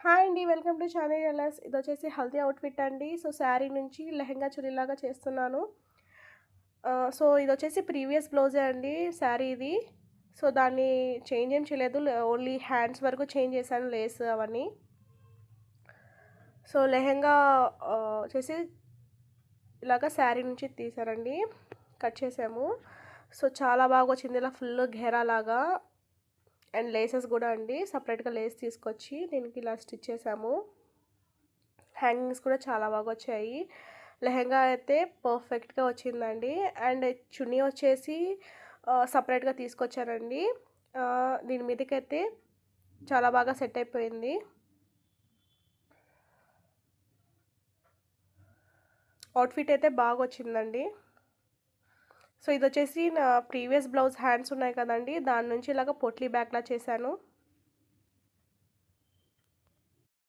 Hi అండి. Welcome to channel L S. ఇదొచ్చేసి haldi outfit అండి. సో, శారీ నుంచి లెహెంగా చుడీలాగా చేస్తున్నాను. సో, ఇదొచ్చేసి ప్రీవియస్ బ్లౌజే అండి శారీ ఇది. సో, దాన్ని చేంజ్ ఏం చేయలేదు. ఓన్లీ హ్యాండ్స్ వరకు చేంజ్ చేశాను లేస్ అవన్నీ. సో, లెహెంగా వచ్చేసి ఇలాగ శారీ నుంచి తీశానండి. కట్ చేసాము. సో, చాలా బాగొచ్చింది. ఇలా ఫుల్ ఘెరాలాగా అండ్ లేసెస్ గూడా అండి. సెపరేట్‌గా లేస్ తీసుకొచ్చి దీనికి ఇలా స్టిచ్ చేసాము. హ్యాంగింగ్స్ కూడా చాలా బాగొచ్చాయి. లెహెంగా అయితే పర్ఫెక్ట్‌గా వచ్చిందండి. అండ్ చున్నీ వచ్చేసి సెపరేట్‌గా తీసుకొచ్చానండి. దీని మీదకైతే చాలా బాగా సెట్ అయిపోయింది. అవుట్‌ఫిట్ అయితే బాగొచ్చిందండి. సో, ఇదొచ్చేసి నా ప్రీవియస్ బ్లౌజ్ హ్యాండ్స్ ఉన్నాయి కదండీ! దాని నుంచి ఇలాగ పోట్లీ బ్యాక్‌లా చేశాను.